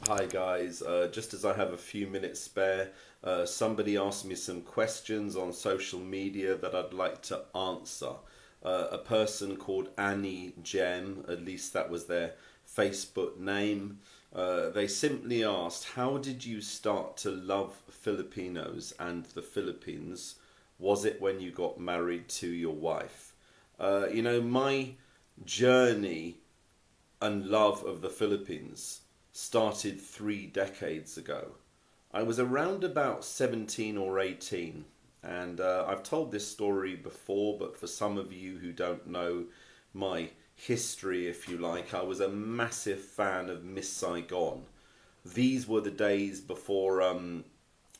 Hi guys, just as I have a few minutes spare, somebody asked me some questions on social media that I'd like to answer. A person called Annie Gem, at least that was their Facebook name, they simply asked, how did you start to love Filipinos and the Philippines? Was it when you got married to your wife? My journey and love of the Philippines started 3 decades ago. I was around about 17 or 18, and I've told this story before, but for some of you who don't know my history, if you like, I was a massive fan of Miss Saigon. These were the days before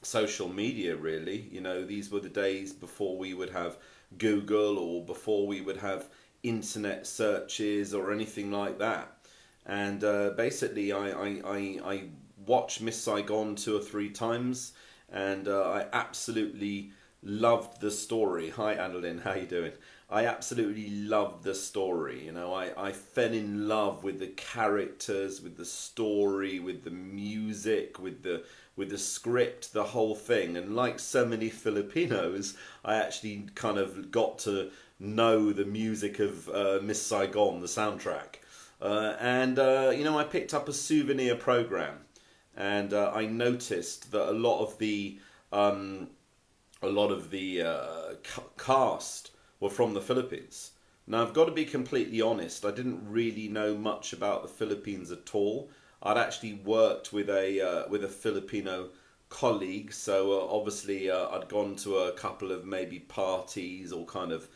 social media, really. These were the days before we would have Google or before we would have internet searches or anything like that. And basically, I watched Miss Saigon 2 or 3 times, and I absolutely loved the story. Hi, Adeline, how you doing? I absolutely loved the story. I fell in love with the characters, with the story, with the music, with the script, the whole thing. And like so many Filipinos, I actually kind of got to know the music of Miss Saigon, the soundtrack. I picked up a souvenir program, and I noticed that a lot of the cast were from the Philippines. Now, I've got to be completely honest. I didn't really know much about the Philippines at all. I'd actually worked with a Filipino colleague, so obviously I'd gone to a couple of maybe parties or kind of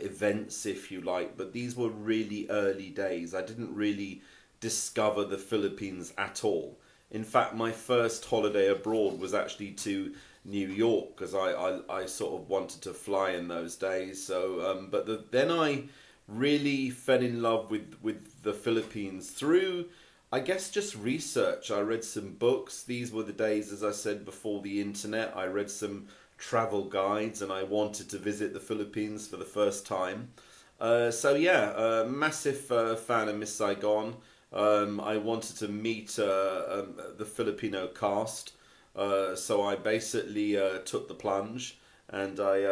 events, if you like, but these were really early days. I didn't really discover the Philippines at all. In fact, my first holiday abroad was actually to New York because I sort of wanted to fly in those days. So, then I really fell in love with the Philippines through, I guess, just research. I read some books. These were the days, as I said, before the internet. I read some travel guides, and I wanted to visit the Philippines for the first time. Massive fan of Miss Saigon. I wanted to meet the Filipino cast, so I basically took the plunge, and I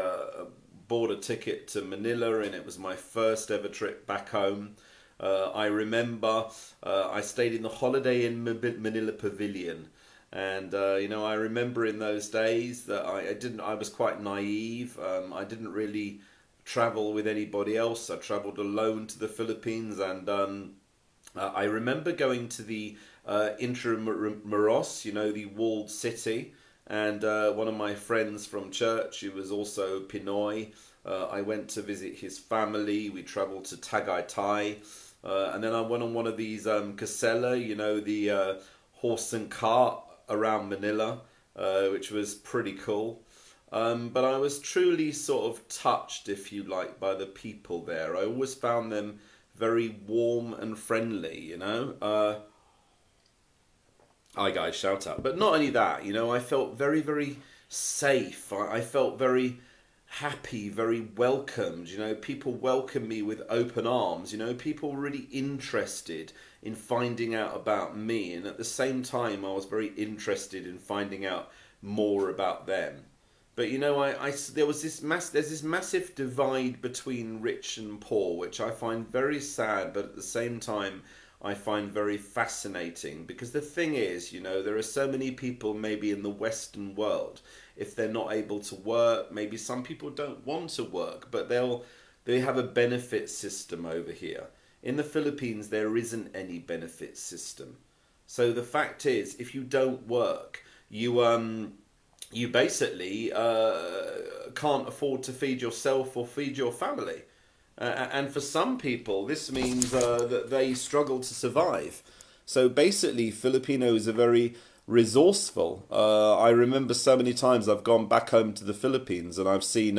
bought a ticket to Manila, and it was my first ever trip back home. I remember I stayed in the Holiday Inn Manila Pavilion. And I remember in those days that I was quite naive. I didn't really travel with anybody else. I traveled alone to the Philippines, and I remember going to the Intramuros, the walled city, and one of my friends from church, who was also Pinoy, I went to visit his family. We traveled to Tagaytay, and then I went on one of these casella, the horse and cart around Manila, which was pretty cool. But I was truly sort of touched, if you like, by the people there. I always found them very warm and friendly. Hi guys, shout out. But not only that, I felt very, very safe. I felt very happy, very welcomed. People welcomed me with open arms. People were really interested in finding out about me, and at the same time, I was very interested in finding out more about them. But there's this massive divide between rich and poor, which I find very sad, but at the same time, I find very fascinating, because the thing is, there are so many people maybe in the Western world, if they're not able to work, maybe some people don't want to work, but they have a benefit system over here. In the Philippines, there isn't any benefit system. So the fact is, if you don't work, you basically can't afford to feed yourself or feed your family. And for some people, this means that they struggle to survive. So basically, Filipinos are very resourceful. I remember so many times I've gone back home to the Philippines, and I've seen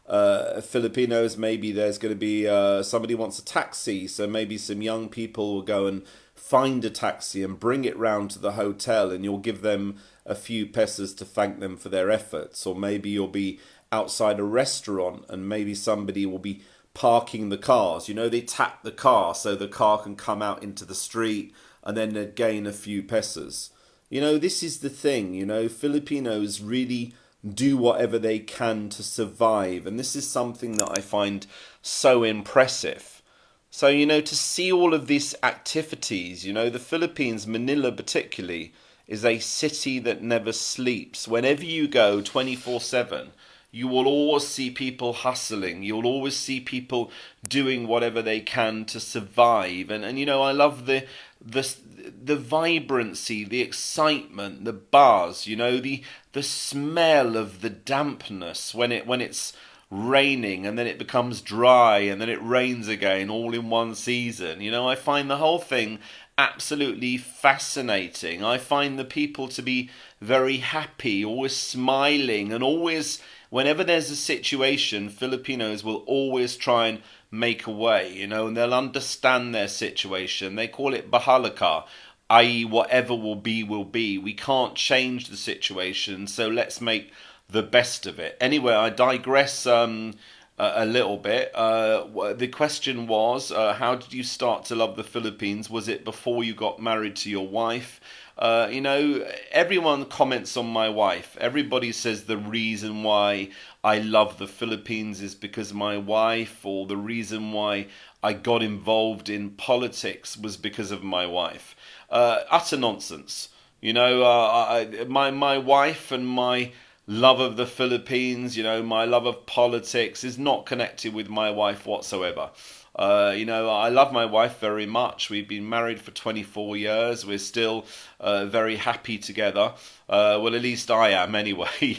Filipinos. Maybe there's going to be somebody wants a taxi, so maybe some young people will go and find a taxi and bring it round to the hotel, and you'll give them a few pesos to thank them for their efforts. Or maybe you'll be outside a restaurant, and maybe somebody will be parking the cars. They tap the car so the car can come out into the street. and then they'd gain a few pesos. This is the thing, Filipinos really do whatever they can to survive. And this is something that I find so impressive. So, to see all of these activities, the Philippines, Manila particularly, is a city that never sleeps. Whenever you go 24/7, you will always see people hustling. You'll always see people doing whatever they can to survive. And I love the vibrancy, the excitement, the buzz, the smell of the dampness when it's raining and then it becomes dry and then it rains again all in one season. I find the whole thing absolutely fascinating. I find the people to be very happy, always smiling, and always, whenever there's a situation, Filipinos will always try and make a way, and they'll understand their situation. They call it bahalaka, i.e. whatever will be, will be. We can't change the situation, so let's make the best of it. Anyway, I digress a little bit. The question was, how did you start to love the Philippines? Was it before you got married to your wife? Everyone comments on my wife. Everybody says the reason why I love the Philippines is because of my wife, or the reason why I got involved in politics was because of my wife. Utter nonsense. My wife and my love of the Philippines, my love of politics is not connected with my wife whatsoever. I love my wife very much. We've been married for 24 years. We're still very happy together. Well, at least I am anyway,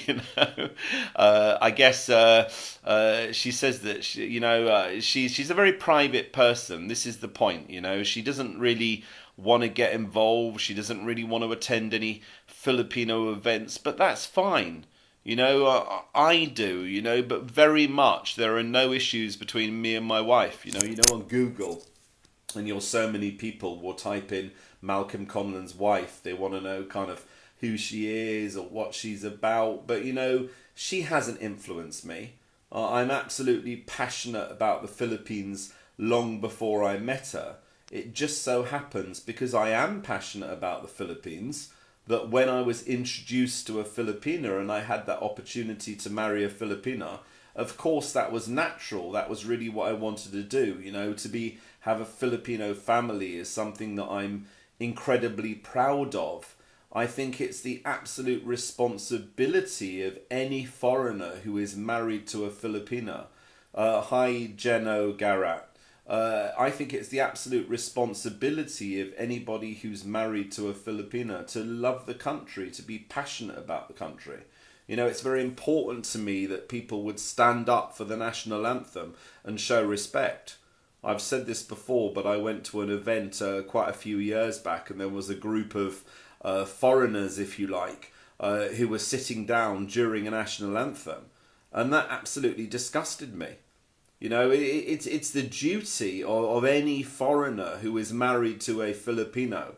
I guess she says that, she's a very private person. This is the point, She doesn't really want to get involved. She doesn't really want to attend any Filipino events, but that's fine. I do, but very much there are no issues between me and my wife. On Google, and so many people will type in Malcolm Conlon's wife. They want to know kind of who she is or what she's about. But, she hasn't influenced me. I'm absolutely passionate about the Philippines long before I met her. It just so happens, because I am passionate about the Philippines, that when I was introduced to a Filipina and I had that opportunity to marry a Filipina, of course that was natural. That was really what I wanted to do. To have a Filipino family is something that I'm incredibly proud of. I think it's the absolute responsibility of any foreigner who is married to a Filipina. Hi, Jeno Garat. I think it's the absolute responsibility of anybody who's married to a Filipina to love the country, to be passionate about the country. It's very important to me that people would stand up for the national anthem and show respect. I've said this before, but I went to an event quite a few years back, and there was a group of foreigners, if you like, who were sitting down during a national anthem, and that absolutely disgusted me. It's the duty of any foreigner who is married to a Filipino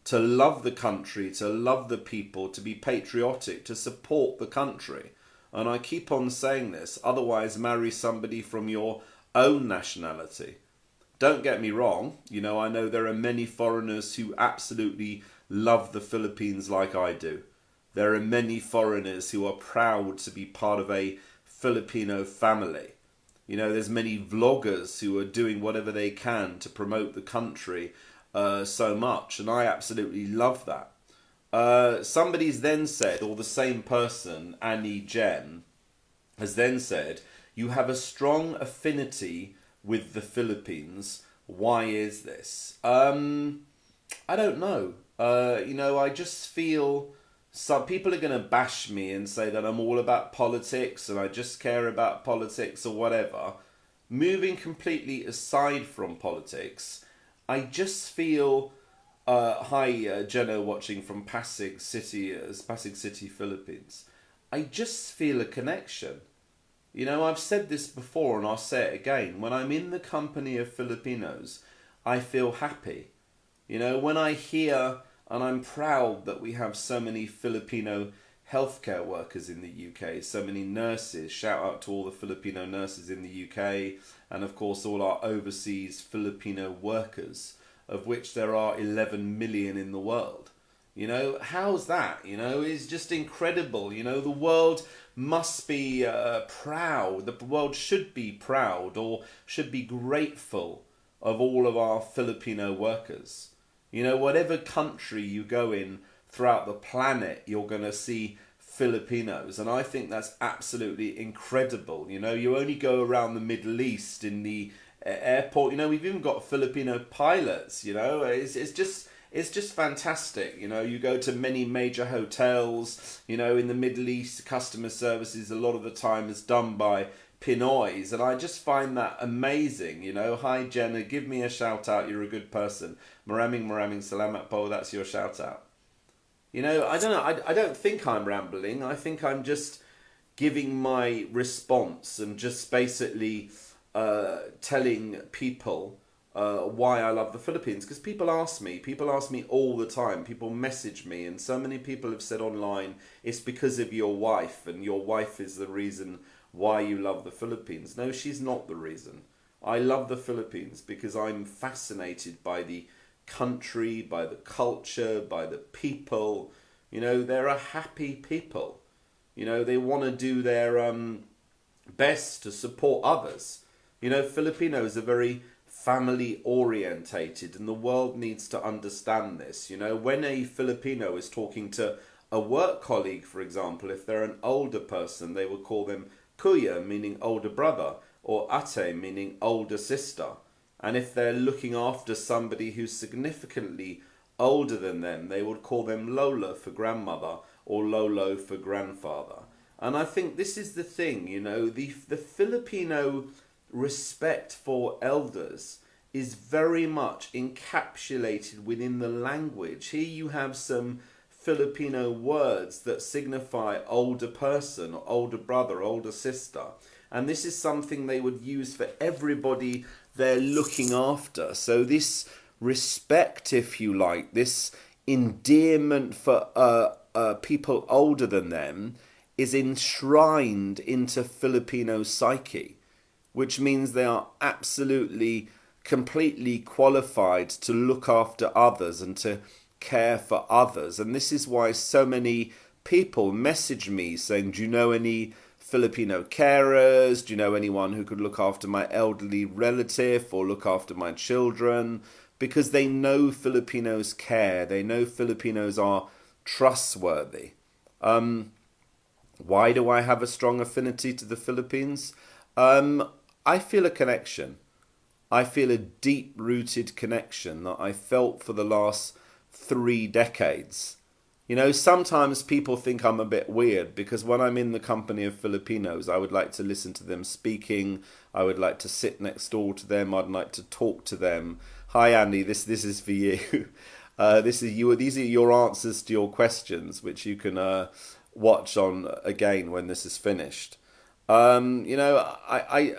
to love the country, to love the people, to be patriotic, to support the country. And I keep on saying this, otherwise marry somebody from your own nationality. Don't get me wrong, I know there are many foreigners who absolutely love the Philippines like I do. There are many foreigners who are proud to be part of a Filipino family. There's many vloggers who are doing whatever they can to promote the country so much, and I absolutely love that. Somebody's then said, or the same person, Annie Jem, has then said, you have a strong affinity with the Philippines. Why is this? I don't know. I just feel some people are going to bash me and say that I'm all about politics and I just care about politics or whatever. Moving completely aside from politics, I just feel... hi, Jeno, watching from Pasig City, Philippines. I just feel a connection. I've said this before and I'll say it again. When I'm in the company of Filipinos, I feel happy. When I hear... And I'm proud that we have so many Filipino healthcare workers in the UK, so many nurses. Shout out to all the Filipino nurses in the UK, and of course all our overseas Filipino workers. of which there are 11 million in the world. You know, how's that? You know, it's just incredible. You know, the world must be proud. The world should be proud or should be grateful of all of our Filipino workers. You know, whatever country you go in throughout the planet, you're going to see Filipinos. And I think that's absolutely incredible. You know, you only go around the Middle East in the airport. You know, we've even got Filipino pilots, you know. It's just fantastic. You know, you go to many major hotels, you know, in the Middle East, customer services a lot of the time is done by Pinoys. And I just find that amazing. You know, hi Jenna, give me a shout out. You're a good person. Maraming salamat po. That's your shout out. You know, I don't know. I don't think I'm rambling. I think I'm just giving my response and just basically telling people why I love the Philippines, because people ask me all the time, people message me, and so many people have said online, it's because of your wife, and your wife is the reason why you love the Philippines. No, she's not the reason. I love the Philippines because I'm fascinated by the country, by the culture, by the people. You know, they're a happy people. You know, they want to do their best to support others. You know, Filipinos are very family orientated, and the world needs to understand this. You know, when a Filipino is talking to a work colleague, for example, if they're an older person, they would call them kuya, meaning older brother, or ate, meaning older sister. And if they're looking after somebody who's significantly older than them, they would call them lola for grandmother or lolo for grandfather. And I think this is the thing, you know, the Filipino respect for elders is very much encapsulated within the language. Here you have some Filipino words that signify older person, or older brother, older sister. And this is something they would use for everybody they're looking after. So this respect, if you like, this endearment for people older than them is enshrined into Filipino psyche, which means they are absolutely, completely qualified to look after others and to care for others. And this is why so many people message me saying, do you know any Filipino carers? Do you know anyone who could look after my elderly relative or look after my children? Because they know Filipinos care. They know Filipinos are trustworthy. Why do I have a strong affinity to the Philippines? I feel a connection. I feel a deep-rooted connection that I felt for the last 3 decades. You know, sometimes people think I'm a bit weird because when I'm in the company of Filipinos, I would like to listen to them speaking. I would like to sit next door to them. I'd like to talk to them. Hi, Andy. This is for you. These are your answers to your questions, which you can watch on again when this is finished. You know,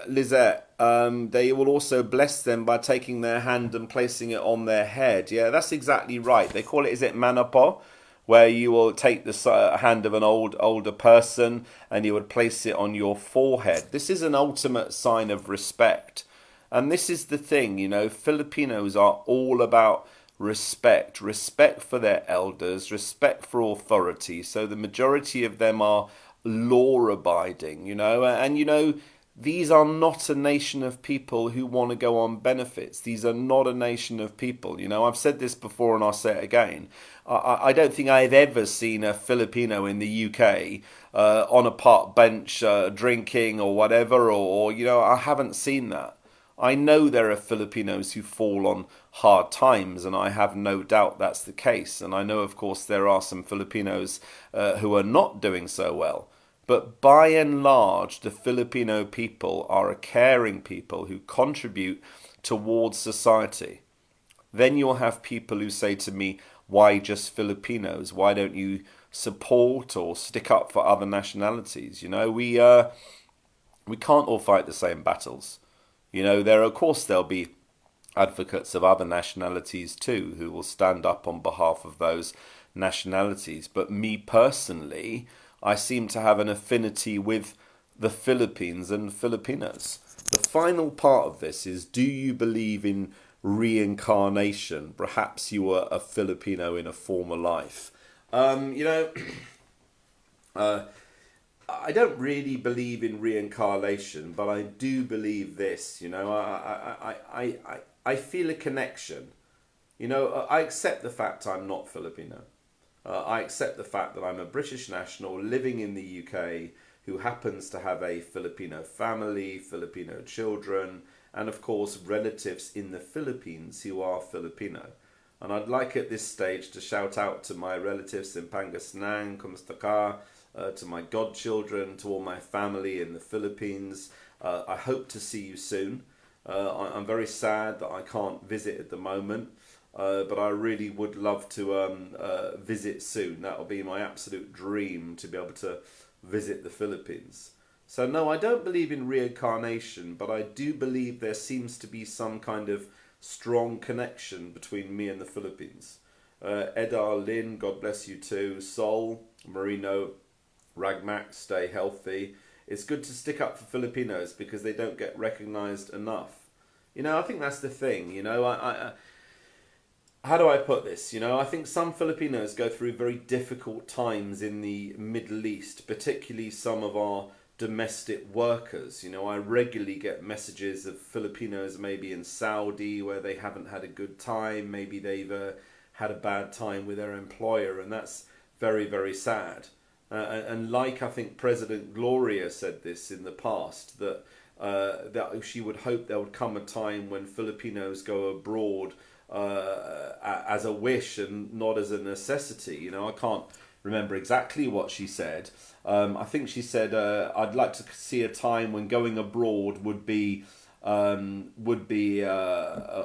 Lizette, they will also bless them by taking their hand and placing it on their head. Yeah, that's exactly right. They call it, is it manapo? Where you will take the hand of an older person and you would place it on your forehead. This is an ultimate sign of respect. And this is the thing, you know, Filipinos are all about respect for their elders, respect for authority. So the majority of them are law-abiding, you know, and, you know, these are not a nation of people who want to go on benefits. These are not a nation of people. You know, I've said this before and I'll say it again. I don't think I've ever seen a Filipino in the UK on a park bench drinking or whatever, or, you know, I haven't seen that. I know there are Filipinos who fall on hard times, and I have no doubt that's the case. And I know, of course, there are some Filipinos who are not doing so well. But by and large, the Filipino people are a caring people who contribute towards society. Then you'll have people who say to me, why just Filipinos? Why don't you support or stick up for other nationalities? You know, we can't all fight the same battles. You know, there'll be advocates of other nationalities too who will stand up on behalf of those nationalities. But me personally, I seem to have an affinity with the Philippines and Filipinos. The final part of this is, do you believe in reincarnation. Perhaps you were a Filipino in a former life. You know, I don't really believe in reincarnation, but I do believe this. You know, I feel a connection. You know, I accept the fact I'm not Filipino. I accept the fact that I'm a British national living in the UK who happens to have a Filipino family, Filipino children, and of course relatives in the Philippines who are Filipino. And I'd like at this stage to shout out to my relatives in Pangasinan, Kumusta ka, to my godchildren, to all my family in the Philippines. I hope to see you soon. I'm very sad that I can't visit at the moment. But I really would love to visit soon. That will be my absolute dream, to be able to visit the Philippines. So no, I don't believe in reincarnation, but I do believe there seems to be some kind of strong connection between me and the Philippines. Edar, Lin, God bless you too. Sol, Marino, Ragmac, stay healthy. It's good to stick up for Filipinos because they don't get recognized enough. You know, I think that's the thing. You know, how do I put this? You know, I think some Filipinos go through very difficult times in the Middle East, particularly some of our domestic workers. You know, I regularly get messages of Filipinos maybe in Saudi where they haven't had a good time. Maybe they've had a bad time with their employer, and that's very, very sad. And like I think President Gloria said this in the past, that she would hope there would come a time when Filipinos go abroad as a wish and not as a necessity. You know, I can't remember exactly what she said. I think she said, I'd like to see a time when going abroad would be a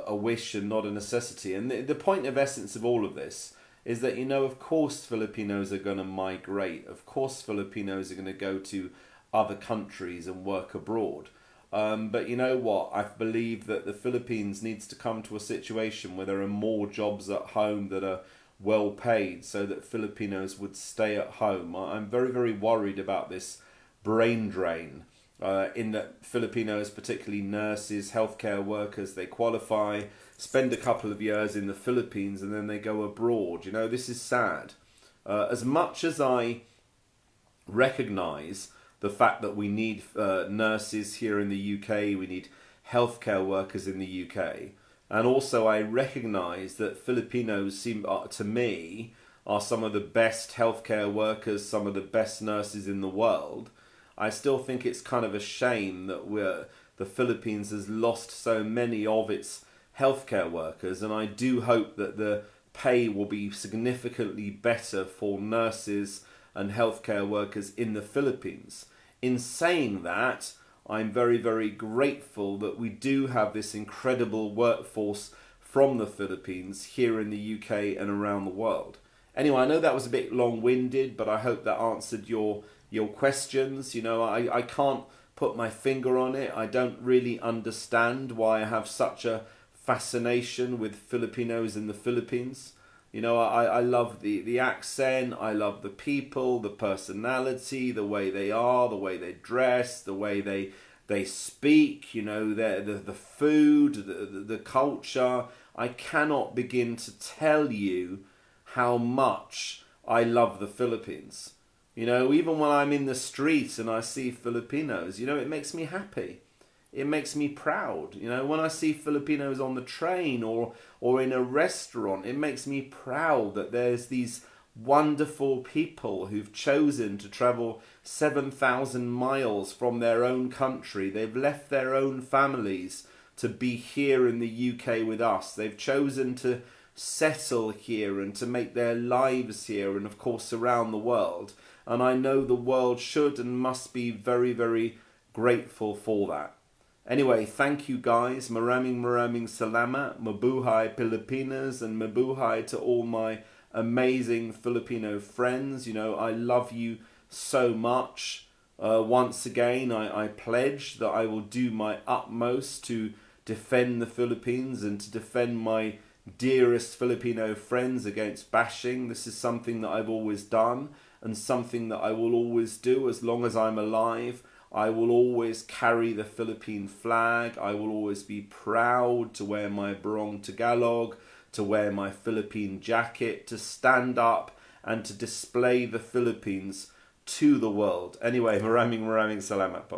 wish and not a necessity. And the point of essence of all of this is that, you know, of course Filipinos are going to migrate. Of course Filipinos are going to go to other countries and work abroad. But you know what? I believe that the Philippines needs to come to a situation where there are more jobs at home that are well paid so that Filipinos would stay at home. I'm very, very worried about this brain drain in that Filipinos, particularly nurses, healthcare workers, they qualify, spend a couple of years in the Philippines and then they go abroad. You know, this is sad. As much as I recognise the fact that we need nurses here in the UK, we need healthcare workers in the UK, and also I recognise that Filipinos seem, to me, are some of the best healthcare workers, some of the best nurses in the world. I still think it's kind of a shame that the Philippines has lost so many of its healthcare workers, and I do hope that the pay will be significantly better for nurses and healthcare workers in the Philippines. In saying that, I'm very, very grateful that we do have this incredible workforce from the Philippines here in the UK and around the world. Anyway, I know that was a bit long-winded, but I hope that answered your questions. You know, I can't put my finger on it. I don't really understand why I have such a fascination with Filipinos in the Philippines. You know, I love the accent, I love the people, the personality, the way they are, the way they dress, the way they speak, you know, the food, the culture. I cannot begin to tell you how much I love the Philippines. You know, even when I'm in the streets and I see Filipinos, you know, it makes me happy. It makes me proud. You know, when I see Filipinos on the train or in a restaurant, it makes me proud that there's these wonderful people who've chosen to travel 7,000 miles from their own country. They've left their own families to be here in the UK with us. They've chosen to settle here and to make their lives here and, of course, around the world. And I know the world should and must be very, very grateful for that. Anyway, thank you guys. Maraming salamat. Mabuhay Pilipinas, and mabuhay to all my amazing Filipino friends. You know, I love you so much. Once again, I pledge that I will do my utmost to defend the Philippines and to defend my dearest Filipino friends against bashing. This is something that I've always done and something that I will always do as long as I'm alive. I will always carry the Philippine flag. I will always be proud to wear my Barong Tagalog, to wear my Philippine jacket, to stand up and to display the Philippines to the world. Anyway, maraming salamat po.